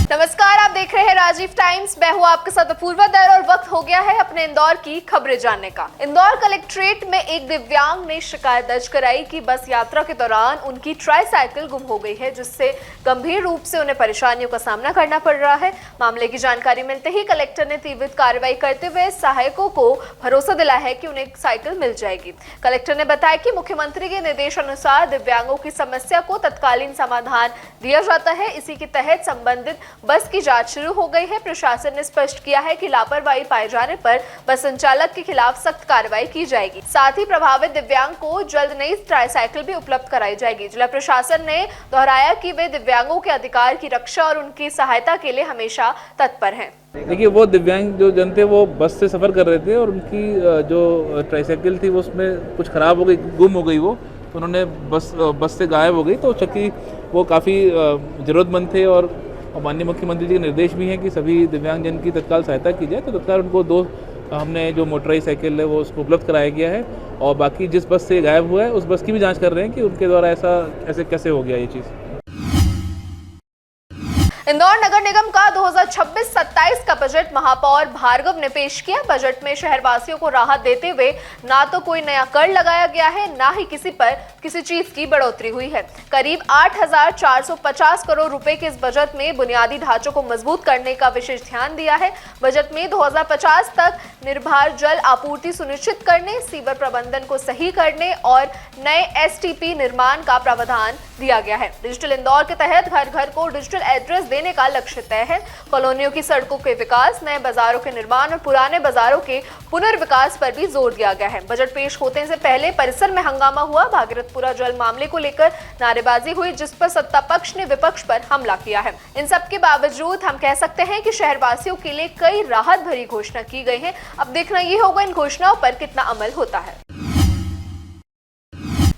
नमस्कार, आप देख रहे हैं राजीव टाइम्स। मैं हूं आपके साथ अपूर्वा दर और वक्त हो गया है अपने इंदौर की खबरें जानने का। इंदौर कलेक्ट्रेट में एक दिव्यांग ने शिकायत दर्ज कराई कि बस यात्रा के दौरान उनकी ट्राईसाइकिल गुम हो गई है, जिससे गंभीर रूप से उन्हें परेशानियों का सामना करना पड़ रहा है। मामले की जानकारी मिलते ही कलेक्टर ने त्वरित कार्रवाई करते हुए सहायकों को भरोसा दिलाया है कि उन्हें साइकिल मिल जाएगी। कलेक्टर ने बताया कि मुख्यमंत्री के निर्देशानुसार दिव्यांगों की समस्या को तत्कालीन समाधान दिया जाता है। इसी के तहत संबंधित बस की जांच शुरू हो गई है। प्रशासन ने स्पष्ट किया है कि लापरवाही पाए जाने पर बस संचालक के खिलाफ सख्त कार्रवाई की जाएगी। साथ ही प्रभावित दिव्यांग को जल्द नई ट्राईसाइकिल भी उपलब्ध कराई जाएगी। जिला प्रशासन ने दोहराया कि वे दिव्यांगों के अधिकार की रक्षा और उनकी सहायता के लिए हमेशा तत्पर हैं। देखिए, वो दिव्यांग जो जन थे वो बस से सफ़र कर रहे थे और उनकी जो ट्राईसाइकिल थी वो उसमें कुछ ख़राब हो गई, गुम हो गई। वो उन्होंने बस से गायब हो गई। तो चूँकि वो काफ़ी ज़रूरतमंद थे और माननीय मुख्यमंत्री जी के निर्देश भी हैं कि सभी दिव्यांगजन की तत्काल सहायता की जाए, तो तत्काल उनको हमने जो मोटराइज साइकिल है वो उसको उपलब्ध कराया गया है। और बाकी जिस बस से गायब हुआ है उस बस की भी जांच कर रहे हैं कि उनके द्वारा ऐसे कैसे हो गया ये चीज़। इंदौर नगर निगम का 2026-27 का बजट महापौर भार्गव ने पेश किया। बजट में शहरवासियों को राहत देते हुए ना तो कोई नया कर लगाया गया है, ना ही किसी पर किसी चीज की बढ़ोतरी हुई है। करीब 8,450 करोड़ रुपए के इस बजट में बुनियादी ढांचों को मजबूत करने का विशेष ध्यान दिया है। बजट में 2050 तक निर्बाध जल आपूर्ति सुनिश्चित करने, सीवर प्रबंधन को सही करने और नए एसटीपी निर्माण का प्रावधान दिया गया है। डिजिटल इंदौर के तहत घर घर को डिजिटल एड्रेस देने का लक्ष्य तय है। कॉलोनियों की सड़कों के विकास, नए बाजारों के निर्माण और पुराने बाजारों के पुनर्विकास पर भी जोर दिया गया है। बजट पेश होने से पहले परिसर में हंगामा हुआ। भागीरथपुरा जल मामले को लेकर नारेबाजी हुई, जिस पर सत्ता पक्ष ने विपक्ष पर हमला किया है। इन सब के बावजूद हम कह सकते हैं कि शहरवासियों के लिए कई राहत भरी घोषणा की गई है। अब देखना ये होगा इन घोषणाओं पर कितना अमल होता है।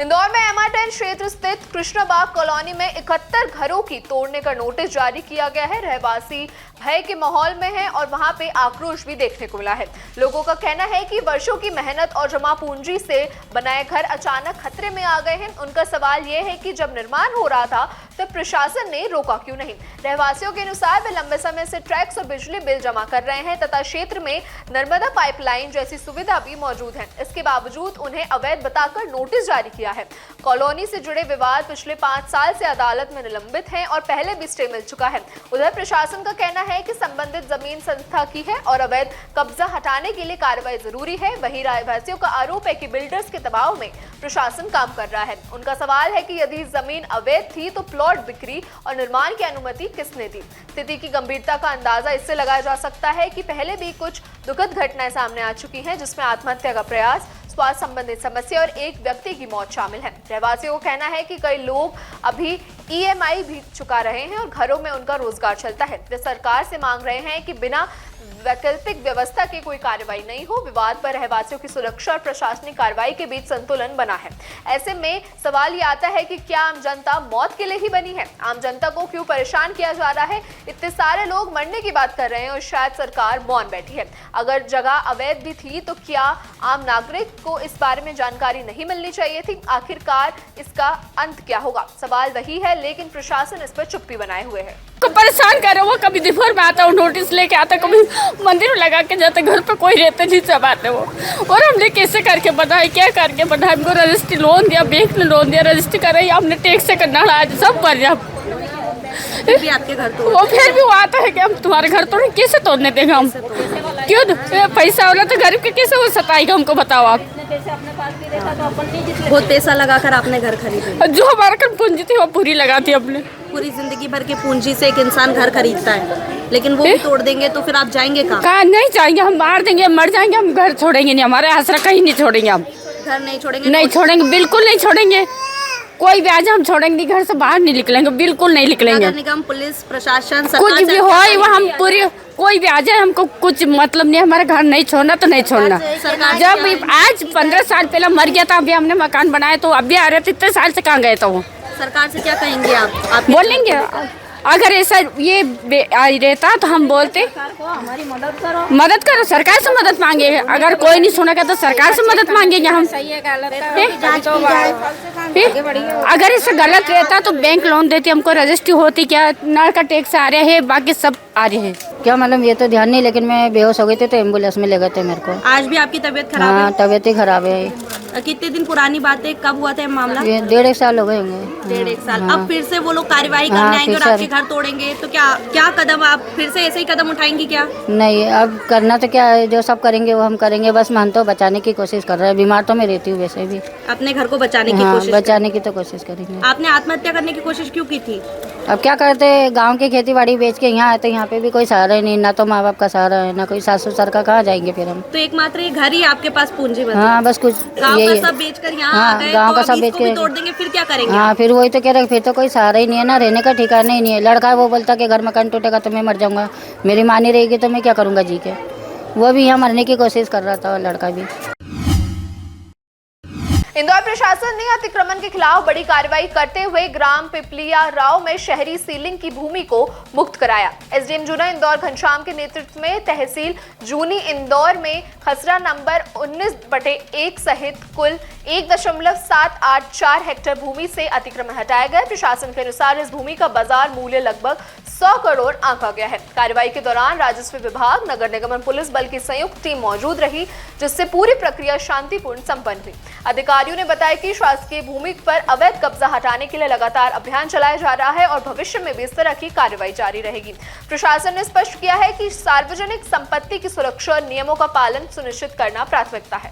इंदौर में MR10 क्षेत्र स्थित कृष्णबाग कॉलोनी में 71 घरों की तोड़ने का नोटिस जारी किया गया है। रहवासी भय के माहौल में हैं और वहां पे आक्रोश भी देखने को मिला है। लोगों का कहना है कि वर्षों की मेहनत और जमा पूंजी से बनाए घर अचानक खतरे में आ गए हैं। उनका सवाल यह है कि जब निर्माण हो रहा था तब प्रशासन ने रोका क्यों नहीं। रहवासियों के अनुसार वे लंबे समय से टैक्स और बिजली बिल जमा कर रहे हैं तथा क्षेत्र में नर्मदा पाइपलाइन जैसी सुविधा भी मौजूद है। इसके बावजूद उन्हें अवैध बताकर नोटिस जारी किया है। कॉलोनी से जुड़े विवाद पिछले 5 साल से अदालत में निलंबित हैं और पहले भी स्टे मिल चुका है। उधर प्रशासन का कहना है कि संबंधित जमीन संस्था की है और अवैध कब्जा हटाने के लिए कार्रवाई जरूरी है। वहीं रहवासियों का आरोप है कि बिल्डर्स के दबाव में प्रशासन काम कर रहा है। उनका सवाल है कि यदि जमीन अवैध थी तो प्लॉट बिक्री और निर्माण की अनुमति किसने दी। स्थिति की गंभीरता का अंदाजा इससे लगाया जा सकता है कि पहले भी कुछ दुखद घटनाएं सामने आ चुकी हैं, जिसमें आत्महत्या का प्रयास, स्वास्थ्य संबंधित समस्या और एक व्यक्ति की मौत शामिल है। रहवासियों को कहना है कि कई लोग अभी EMI भी चुका रहे हैं और घरों में उनका रोजगार चलता है। वे सरकार से मांग रहे हैं कि बिना वैकल्पिक व्यवस्था की कोई कार्रवाई नहीं हो। विवाद पर रहवासियों की सुरक्षा और प्रशासनिक कार्रवाई के बीच संतुलन बना है। ऐसे में सवाल ये आता है कि क्या आम जनता मौत के लिए ही बनी है? आम जनता को क्यों परेशान किया जा रहा है? इतने सारे लोग मरने की बात कर रहे हैं और शायद सरकार मौन बैठी है। अगर जगह अवैध भी थी तो क्या आम नागरिक को इस बारे में जानकारी नहीं मिलनी चाहिए थी? आखिरकार इसका अंत क्या होगा? सवाल वही है, लेकिन प्रशासन इस पर चुप्पी बनाए हुए है। को परेशान कर रहे हो। कभी दोपहर में आता हूँ, नोटिस लेके आता, कभी मंदिर में लगा के जाते, घर पे कोई रहते नहीं, सब आते वो। और हमने कैसे करके बनाए, क्या करके बनाए? हमको रजिस्ट्री लोन दिया, बैंक ने लोन दिया, रजिस्ट्री कर रही, हमने टैक्स से करना आज सब कर दिया। फिर भी आपके घर वो फिर भी वो आता है कि हम तुम्हारे घर तोड़े, कैसे तोड़ने देंगे हम? क्यों? पैसा वाला तो गरीब के कैसे वो सताएगा, हमको बताओ आप। बहुत पैसा लगाकर आपने घर खरीदा, जो हमारा कल पूंजी थी वो पूरी लगा थी अपने। पूरी जिंदगी भर की पूंजी से एक इंसान घर खरीदता है, लेकिन वो भी तोड़ देंगे तो फिर आप जाएंगे कहाँ? नहीं जाएंगे, हम मार देंगे, मर जाएंगे, हम घर छोड़ेंगे नहीं, हमारे आसरा कहीं नहीं छोड़ेंगे हम। घर नहीं छोड़ेंगे? नहीं छोड़ेंगे, बिल्कुल नहीं छोड़ेंगे। कोई भी आज हम छोड़ेंगे, घर से बाहर नहीं निकलेंगे, बिल्कुल नहीं निकलेंगे। नगर निगम, पुलिस प्रशासन, कुछ भी हो वो हम पूरी, कोई भी आ जाए हमको कुछ मतलब नहीं, हमारा घर नहीं छोड़ना तो नहीं छोड़ना। जब आज 15 साल पहले मर गया था, अभी हमने मकान बनाया तो अभी आ रहे थे, इतने साल से कहाँ गए तो वो। सरकार से क्या कहेंगे आप? बोलेंगे अगर ऐसा ये रहता तो हम बोलते हमारी मदद करो। मदद करो, सरकार से मदद मांगे। अगर कोई नहीं सुनेगा तो सरकार से मदद मांगेंगे हम। अगर इससे गलत रहता तो बैंक लोन देती, हमको रजिस्ट्री होती, क्या नल का टैक्स आ रहा है, बाकी सब आ रहे हैं। क्या मतलब ये तो ध्यान नहीं, लेकिन मैं बेहोश हो गई थी तो एम्बुलेंस में ले गए थे मेरे को। आज भी आपकी तबीयत खराब हाँ, तबीयत ही खराब है। है? कितने दिन पुरानी बात है, कब हुआ था ये मामला? ये 1.5 साल हो गए होंगे। 1.5 साल। हाँ। अब फिर से वो लोग कार्यवाही करने हाँ, आएंगे और फिर आपके से। घर तोड़ेंगे, तो क्या क्या कदम आप फिर से ऐसे ही कदम उठाएंगी क्या? नहीं, अब करना तो क्या है, जो सब करेंगे वो हम करेंगे। बस मन तो बचाने की कोशिश कर रहे हैं। बीमार तो मैं रहती हूँ वैसे भी। अपने घर को बचाने की हाँ, कोशिश बचाने की तो कोशिश करेंगे। आपने आत्महत्या करने की कोशिश क्यों की थी? अब क्या करते, गांव की खेती बाड़ी बेच के यहाँ आए तो यहाँ पे भी कोई सहारा ही नहीं, ना तो माँ बाप का सहारा है, ना कोई सासू ससुर का। कहाँ जाएंगे फिर हम? तो एकमात्र ये घर ही आपके पास पूंजी बचा। हाँ, बस कुछ गाँव यही का है। सब बेचकर यहाँ हाँ, आ गए, गाँव तो का अब सब बेच इसको भी के तोड़ देंगे, फिर क्या करेंगे? हाँ, फिर वही तो कह रहे, फिर तो कोई सहारा ही नहीं है ना, रहने का ठिकाना ही नहीं है। लड़का है वो बोलता कि घर मकान टूटेगा तो मैं मर जाऊंगा, मेरी माँ नहीं रहेगी तो मैं क्या करूंगा जी के। वो भी यहाँ मरने की कोशिश कर रहा था, लड़का भी। इंदौर प्रशासन ने अतिक्रमण के खिलाफ बड़ी कार्रवाई करते हुए ग्राम पिपलिया राव में शहरी सीलिंग की भूमि को मुक्त कराया। एसडीएम जूना इंदौर घनश्याम के नेतृत्व में तहसील जूनी इंदौर में खसरा नंबर 19/1 सहित कुल 1.784 हेक्टेयर भूमि से अतिक्रमण हटाया गया। प्रशासन के अनुसार इस भूमि का बाजार मूल्य लगभग 100 करोड़ आंका गया है। कार्रवाई के दौरान राजस्व विभाग, नगर निगम और पुलिस बल की संयुक्त टीम मौजूद रही, जिससे पूरी प्रक्रिया शांतिपूर्ण संपन्न हुई। अधिकारियों ने बताया कि शासकीय भूमि पर अवैध कब्जा हटाने के लिए लगातार अभियान चलाया जा रहा है और भविष्य में भी इस तरह की कार्रवाई जारी रहेगी। प्रशासन ने स्पष्ट किया है कि सार्वजनिक संपत्ति की सुरक्षा और नियमों का पालन सुनिश्चित करना प्राथमिकता है।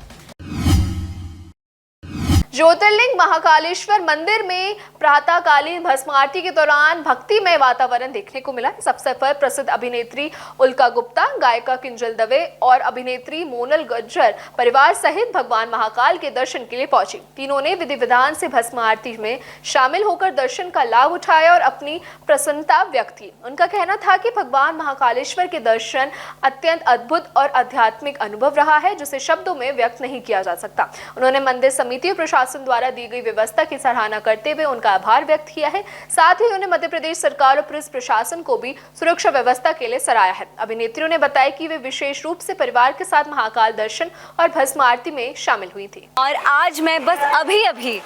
ज्योतिर्लिंग महाकालेश्वर मंदिर में प्रातःकालीन भस्म आरती के दौरान भक्तिमय वातावरण देखने को मिला। इस अवसर पर प्रसिद्ध अभिनेत्री उल्का गुप्ता, गायिका किंजल दवे और अभिनेत्री मोनल गज्जर परिवार सहित भगवान महाकाल के दर्शन के लिए पहुंची। तीनों ने विधि विधान से भस्म आरती में शामिल होकर दर्शन का लाभ उठाया और अपनी प्रसन्नता व्यक्त की। उनका कहना था कि भगवान महाकालेश्वर के दर्शन अत्यंत अद्भुत और आध्यात्मिक अनुभव रहा है, जिसे शब्दों में व्यक्त नहीं किया जा सकता। उन्होंने मंदिर समिति और प्रशासन द्वारा दी गई व्यवस्था की सराहना करते हुए उनका आभार व्यक्त किया है। साथ ही उन्होंने मध्य प्रदेश सरकार और पुलिस प्रशासन को भी सुरक्षा व्यवस्था के लिए सराहा है। अभिनेत्रियों ने बताया कि वे विशेष रूप से परिवार के साथ महाकाल दर्शन और भस्म आरती में शामिल हुई थी। और आज मैं बस अभी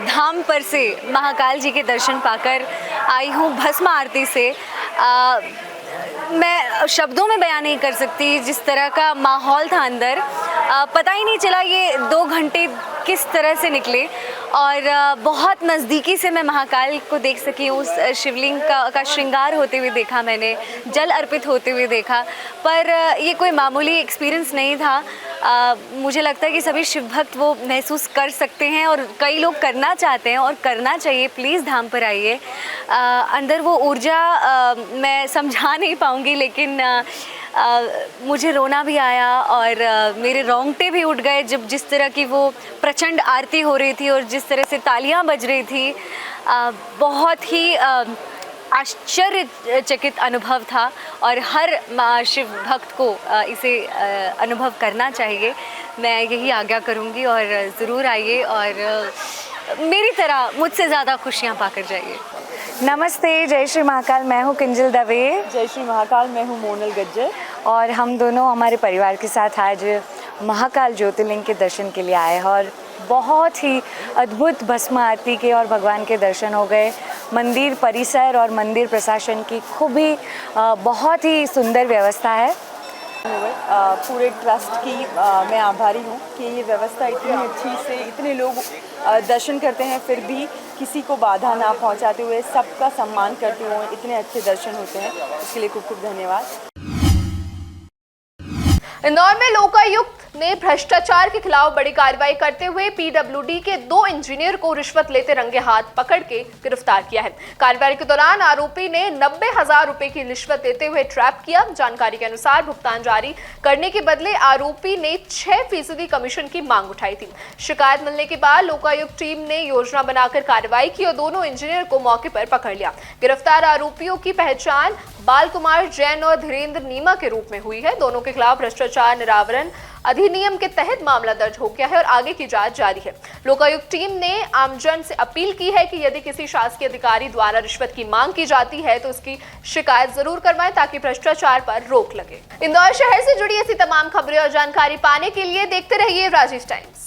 धाम पर से महाकाल जी के दर्शन पाकर आई हूँ भस्म आरती से। मैं शब्दों में बयान नहीं कर सकती जिस तरह का माहौल था अंदर। पता ही नहीं चला ये 2 घंटे किस तरह से निकले और बहुत नज़दीकी से मैं महाकाल को देख सकी। उस शिवलिंग का श्रृंगार होते हुए देखा मैंने, जल अर्पित होते हुए देखा। पर ये कोई मामूली एक्सपीरियंस नहीं था। मुझे लगता है कि सभी शिव भक्त वो महसूस कर सकते हैं और कई लोग करना चाहते हैं और करना चाहिए। प्लीज़ धाम पर आइए। अंदर वो ऊर्जा मैं समझा नहीं पाऊँगी, लेकिन मुझे रोना भी आया और मेरे रोंगटे भी उठ गए जब जिस तरह की वो प्रचंड आरती हो रही थी और जिस तरह से तालियां बज रही थी। बहुत ही आश्चर्यचकित अनुभव था और हर शिव भक्त को इसे अनुभव करना चाहिए। मैं यही आज्ञा करूंगी और ज़रूर आइए और मेरी तरह मुझसे ज़्यादा खुशियाँ पाकर जाइए। नमस्ते, जय श्री महाकाल। मैं हूँ किंजल दवे। जय श्री महाकाल। मैं हूँ मोनल गज्जर और हम दोनों हमारे परिवार के साथ आज महाकाल ज्योतिर्लिंग के दर्शन के लिए आए हैं और बहुत ही अद्भुत भस्म आरती के और भगवान के दर्शन हो गए। मंदिर परिसर और मंदिर प्रशासन की खूब ही बहुत ही सुंदर व्यवस्था है। पूरे ट्रस्ट की मैं आभारी हूँ कि ये व्यवस्था इतनी अच्छी से इतने लोग दर्शन करते हैं, फिर भी किसी को बाधा ना पहुँचाते हुए सबका सम्मान करते हुए इतने अच्छे दर्शन होते हैं। इसके लिए खूब खूब धन्यवाद। इंदौर में लोकायुक्त ने भ्रष्टाचार के खिलाफ बड़ी कार्रवाई करते हुए पीडब्ल्यूडी के 2 इंजीनियर को रिश्वत लेते रंगे हाथ पकड़ के गिरफ्तार किया है। कार्रवाई के दौरान आरोपी ने 90,000 रुपए की रिश्वत लेते हुए ट्रैप किया। जानकारी के अनुसार भुगतान जारी करने के बदले आरोपी ने 6% कमीशन की मांग उठाई थी। शिकायत मिलने के बाद लोकायुक्त टीम ने योजना बनाकर कार्रवाई की और दोनों इंजीनियर को मौके पर पकड़ लिया। गिरफ्तार आरोपियों की पहचान बाल कुमार जैन और धीरेन्द्र नीमा के रूप में हुई है। दोनों के खिलाफ भ्रष्टाचार निरावरण अधिनियम के तहत मामला दर्ज हो गया है और आगे की जांच जारी है। लोकायुक्त टीम ने आमजन से अपील की है कि यदि किसी शासकीय अधिकारी द्वारा रिश्वत की मांग की जाती है तो उसकी शिकायत जरूर करवाएं ताकि भ्रष्टाचार पर रोक लगे। इंदौर शहर से जुड़ी ऐसी तमाम खबरें और जानकारी पाने के लिए देखते रहिए राजेश टाइम्स।